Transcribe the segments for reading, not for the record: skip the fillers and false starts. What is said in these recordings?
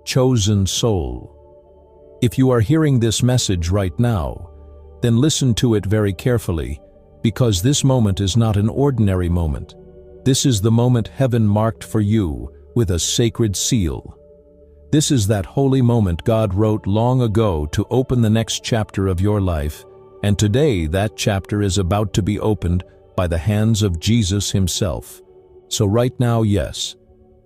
chosen soul. If you are hearing this message right now, then listen to it very carefully, because this moment is not an ordinary moment. This is the moment heaven marked for you with a sacred seal. This is that holy moment God wrote long ago to open the next chapter of your life, and today that chapter is about to be opened by the hands of Jesus himself. So right now, yes,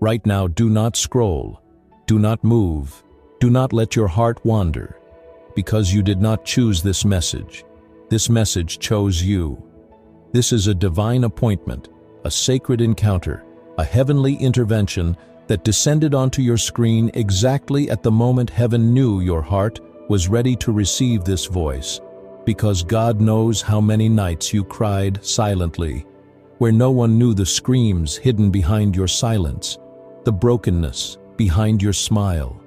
right now, do not scroll, do not move, do not let your heart wander, because you did not choose this message. This message chose you. This is a divine appointment, a sacred encounter, a heavenly intervention that descended onto your screen exactly at the moment heaven knew your heart was ready to receive this voice, because God knows how many nights you cried silently, where no one knew the screams hidden behind your silence, the brokenness behind your smile,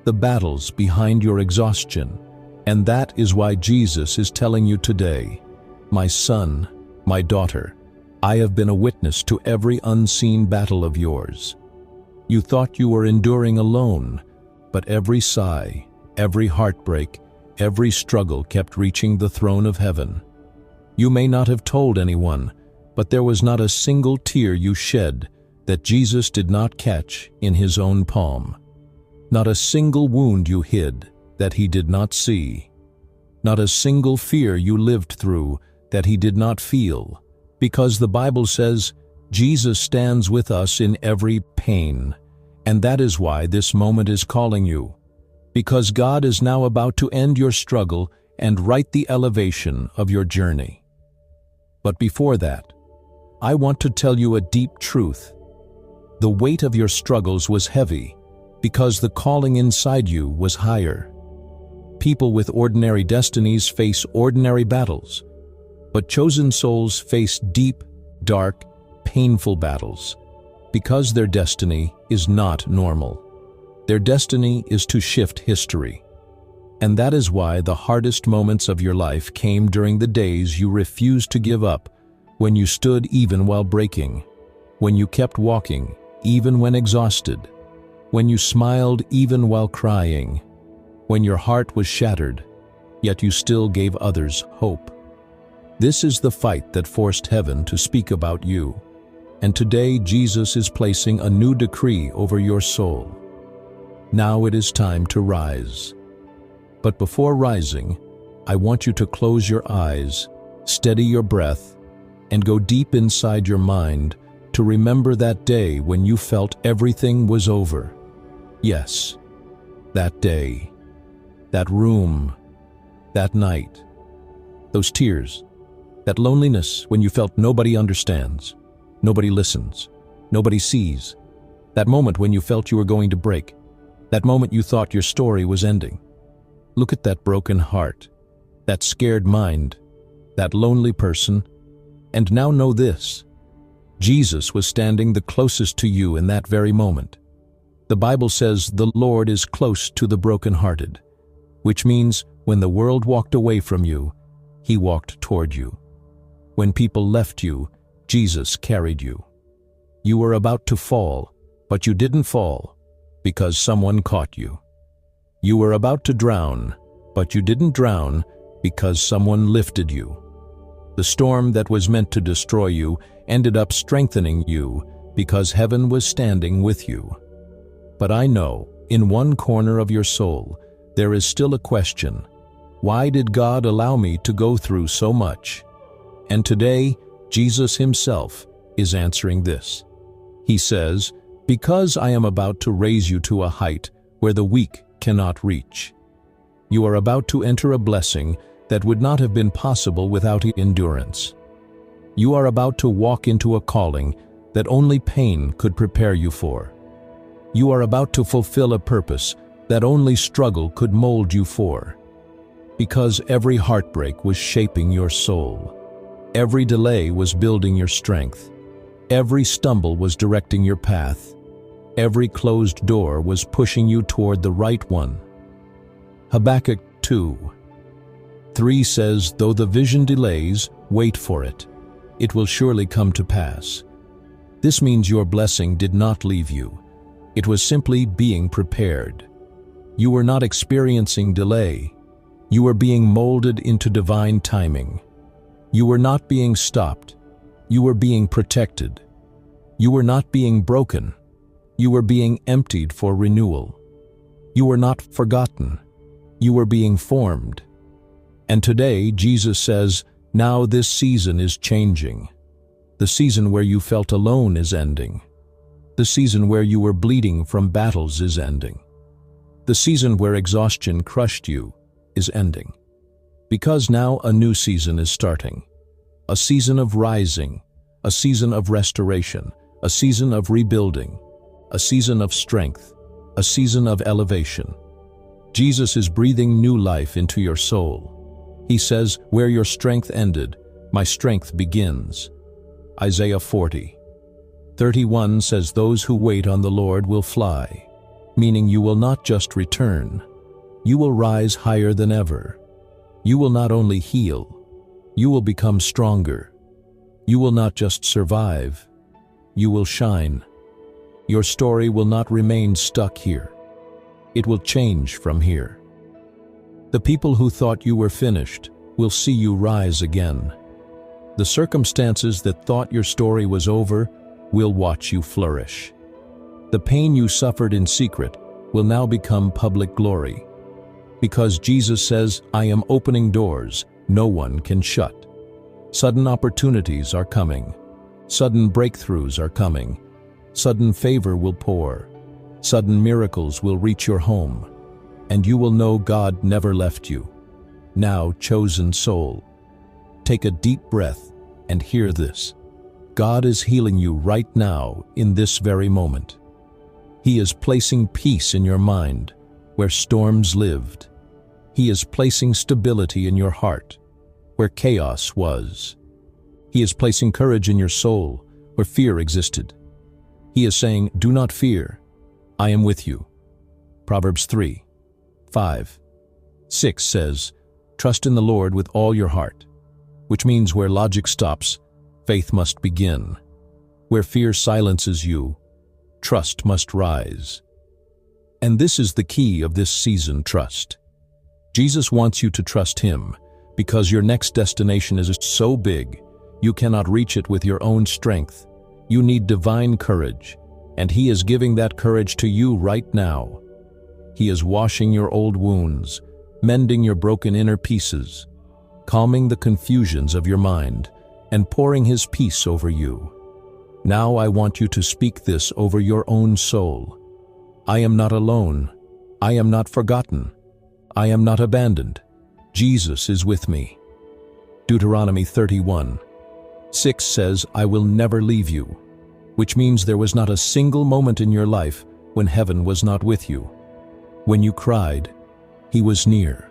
the battles behind your exhaustion. And that is why Jesus is telling you today, my son, my daughter, I have been a witness to every unseen battle of yours. You thought you were enduring alone, but every sigh, every heartbreak, every struggle kept reaching the throne of heaven. You may not have told anyone, but there was not a single tear you shed that Jesus did not catch in his own palm. Not a single wound you hid that he did not see. Not a single fear you lived through that he did not feel, because the Bible says Jesus stands with us in every pain, and that is why this moment is calling you, because God is now about to end your struggle and write the elevation of your journey. But before that, I want to tell you a deep truth. The weight of your struggles was heavy because the calling inside you was higher. People with ordinary destinies face ordinary battles, but chosen souls face deep, dark, painful battles because their destiny is not normal. Their destiny is to shift history. And that is why the hardest moments of your life came during the days you refused to give up, when you stood even while breaking, when you kept walking even when exhausted, when you smiled even while crying, when your heart was shattered, yet you still gave others hope. This is the fight that forced heaven to speak about you. And today Jesus is placing a new decree over your soul. Now it is time to rise. But before rising, I want you to close your eyes, steady your breath, and go deep inside your mind to remember that day when you felt everything was over. Yes, that day, that room, that night, those tears, that loneliness when you felt nobody understands, nobody listens, nobody sees, that moment when you felt you were going to break, that moment you thought your story was ending. Look at that broken heart, that scared mind, that lonely person, and now know this: Jesus was standing the closest to you in that very moment. The Bible says the Lord is close to the brokenhearted, which means when the world walked away from you, he walked toward you. When people left you, Jesus carried you. You were about to fall, but you didn't fall because someone caught you. You were about to drown, but you didn't drown because someone lifted you. The storm that was meant to destroy you ended up strengthening you because heaven was standing with you. But I know, in one corner of your soul, there is still a question. Why did God allow me to go through so much? And today, Jesus himself is answering this. He says, because I am about to raise you to a height where the weak cannot reach. You are about to enter a blessing that would not have been possible without endurance. You are about to walk into a calling that only pain could prepare you for. You are about to fulfill a purpose that only struggle could mold you for. Because every heartbreak was shaping your soul. Every delay was building your strength. Every stumble was directing your path. Every closed door was pushing you toward the right one. Habakkuk 2:3 says, though the vision delays, wait for it. It will surely come to pass. This means your blessing did not leave you. It was simply being prepared. You were not experiencing delay. You were being molded into divine timing. You were not being stopped. You were being protected. You were not being broken. You were being emptied for renewal. You were not forgotten. You were being formed. And today, Jesus says, now this season is changing. The season where you felt alone is ending. The season where you were bleeding from battles is ending. The season where exhaustion crushed you is ending. Because now a new season is starting. A season of rising, a season of restoration, a season of rebuilding, a season of strength, a season of elevation. Jesus is breathing new life into your soul. He says, where your strength ended, my strength begins. Isaiah 40:31 says, those who wait on the Lord will fly, meaning you will not just return. You will rise higher than ever. You will not only heal, you will become stronger. You will not just survive, you will shine. Your story will not remain stuck here. It will change from here. The people who thought you were finished will see you rise again. The circumstances that thought your story was over will watch you flourish. The pain you suffered in secret will now become public glory. Because Jesus says, I am opening doors no one can shut. Sudden opportunities are coming. Sudden breakthroughs are coming. Sudden favor will pour. Sudden miracles will reach your home. And you will know God never left you. Now, chosen soul, take a deep breath and hear this. God is healing you right now in this very moment. He is placing peace in your mind where storms lived. He is placing stability in your heart where chaos was. He is placing courage in your soul where fear existed. He is saying, do not fear, I am with you. Proverbs 3:5-6 says, trust in the Lord with all your heart, which means where logic stops, faith must begin. Where fear silences you, trust must rise. And this is the key of this season, trust. Jesus wants you to trust Him because your next destination is so big, you cannot reach it with your own strength. You need divine courage, and He is giving that courage to you right now. He is washing your old wounds, mending your broken inner pieces, calming the confusions of your mind, and pouring His peace over you. Now I want you to speak this over your own soul. I am not alone. I am not forgotten. I am not abandoned. Jesus is with me. Deuteronomy 31:6 says, I will never leave you, which means there was not a single moment in your life when heaven was not with you. When you cried, He was near.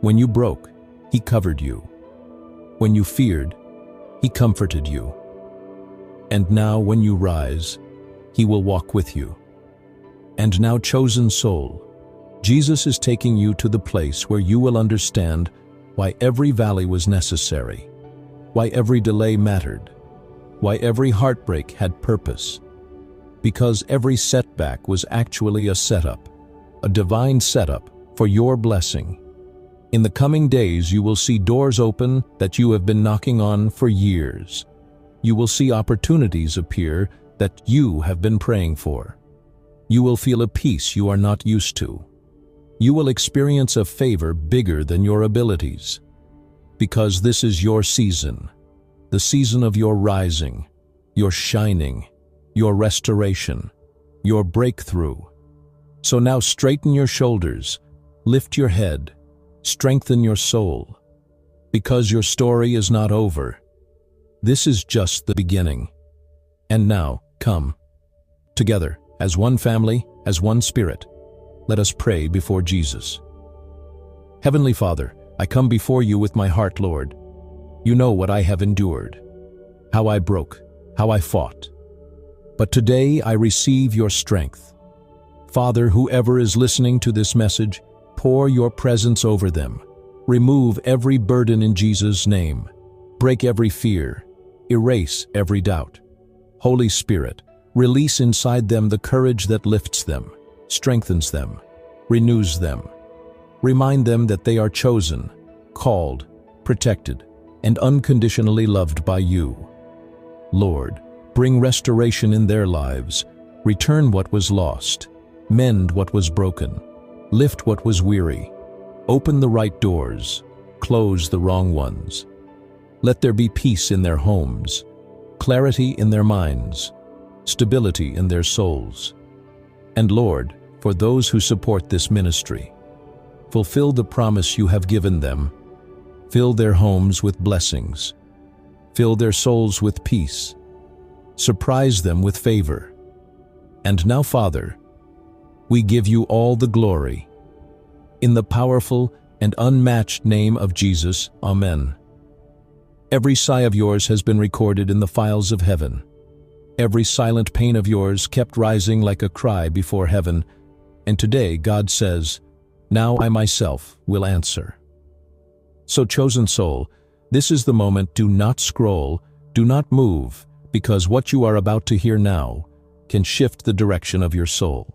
When you broke, He covered you. When you feared, He comforted you. And now when you rise, He will walk with you. And now, chosen soul, Jesus is taking you to the place where you will understand why every valley was necessary, why every delay mattered, why every heartbreak had purpose. Because every setback was actually a setup, a divine setup for your blessing. In the coming days, you will see doors open that you have been knocking on for years. You will see opportunities appear that you have been praying for. You will feel a peace you are not used to. You will experience a favor bigger than your abilities. Because this is your season, the season of your rising, your shining, your restoration, your breakthrough. So now straighten your shoulders, lift your head, strengthen your soul. Because your story is not over. This is just the beginning. And now, come. Together, as one family, as one spirit, let us pray before Jesus. Heavenly Father, I come before you with my heart, Lord. You know what I have endured, how I broke, how I fought. But today I receive your strength. Father, whoever is listening to this message, pour your presence over them. Remove every burden in Jesus' name. Break every fear. Erase every doubt. Holy Spirit, release inside them the courage that lifts them, strengthens them, renews them. Remind them that they are chosen, called, protected, and unconditionally loved by you. Lord, bring restoration in their lives, return what was lost, mend what was broken, lift what was weary, open the right doors, close the wrong ones. Let there be peace in their homes, clarity in their minds, stability in their souls. And Lord, for those who support this ministry, fulfill the promise you have given them. Fill their homes with blessings. Fill their souls with peace. Surprise them with favor. And now, Father, we give you all the glory. In the powerful and unmatched name of Jesus, Amen. Every sigh of yours has been recorded in the files of heaven. Every silent pain of yours kept rising like a cry before heaven. And today God says, now I myself will answer. So, chosen soul, this is the moment. Do not scroll, do not move, because what you are about to hear now can shift the direction of your soul.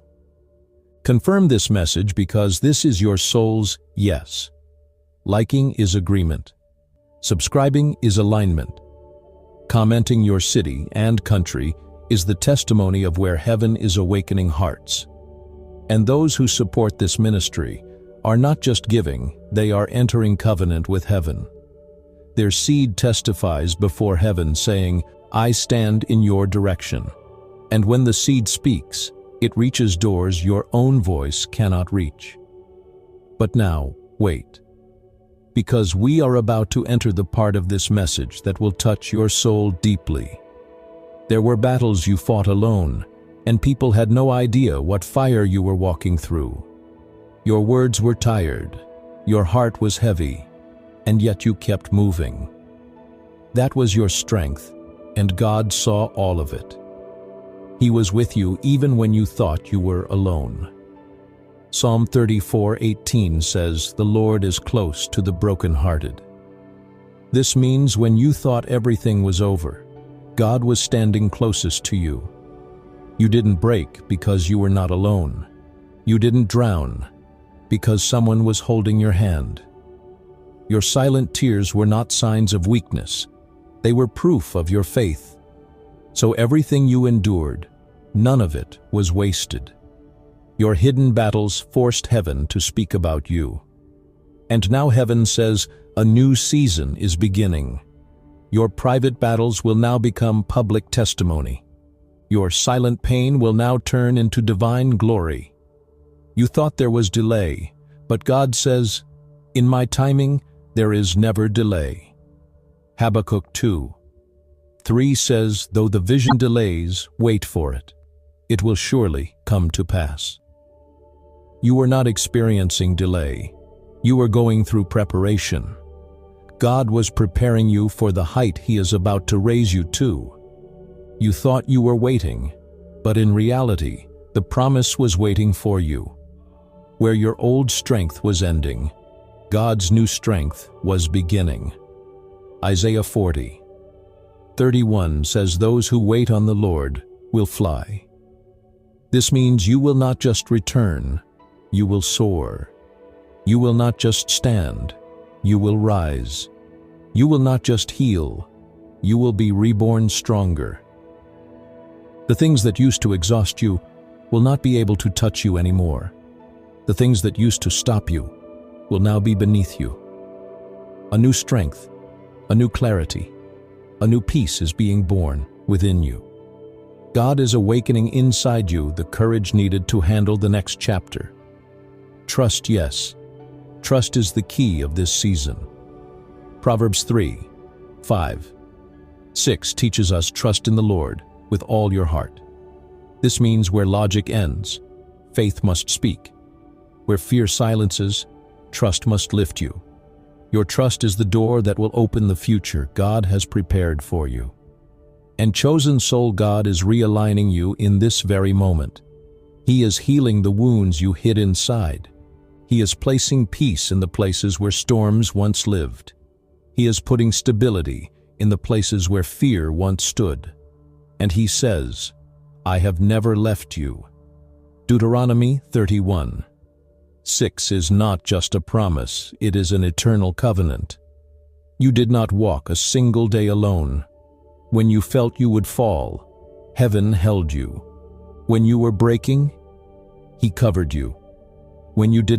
Confirm this message because this is your soul's yes. Liking is agreement. Subscribing is alignment. Commenting your city and country is the testimony of where heaven is awakening hearts. And those who support this ministry are not just giving, they are entering covenant with heaven. Their seed testifies before heaven, saying, I stand in your direction. And when the seed speaks, it reaches doors your own voice cannot reach. But now, wait. Because we are about to enter the part of this message that will touch your soul deeply. There were battles you fought alone, and people had no idea what fire you were walking through. Your words were tired, your heart was heavy, and yet you kept moving. That was your strength, and God saw all of it. He was with you even when you thought you were alone. Psalm 34:18 says, the Lord is close to the brokenhearted. This means when you thought everything was over, God was standing closest to you. You didn't break because you were not alone. You didn't drown because someone was holding your hand. Your silent tears were not signs of weakness. They were proof of your faith. So everything you endured, none of it was wasted. Your hidden battles forced heaven to speak about you. And now heaven says, a new season is beginning. Your private battles will now become public testimony. Your silent pain will now turn into divine glory. You thought there was delay, but God says, in my timing, there is never delay. Habakkuk 2:3 says, though the vision delays, wait for it. It will surely come to pass. You were not experiencing delay. You were going through preparation. God was preparing you for the height He is about to raise you to. You thought you were waiting, but in reality, the promise was waiting for you. Where your old strength was ending, God's new strength was beginning. Isaiah 40:31 says, those who wait on the Lord will fly. This means you will not just return, you will soar. You will not just stand, you will rise. You will not just heal, you will be reborn stronger. The things that used to exhaust you will not be able to touch you anymore. The things that used to stop you will now be beneath you. A new strength, a new clarity, a new peace is being born within you. God is awakening inside you the courage needed to handle the next chapter. Trust, yes. Trust is the key of this season. Proverbs 3:5-6 teaches us trust in the Lord with all your heart. This means where logic ends, faith must speak. Where fear silences, trust must lift you. Your trust is the door that will open the future God has prepared for you. And chosen soul, God is realigning you in this very moment. He is healing the wounds you hid inside. He is placing peace in the places where storms once lived. He is putting stability in the places where fear once stood. And He says, I have never left you. Deuteronomy 31. 6 is not just a promise, it is an eternal covenant. You did not walk a single day alone. When you felt you would fall, heaven held you. When you were breaking, He covered you. When you did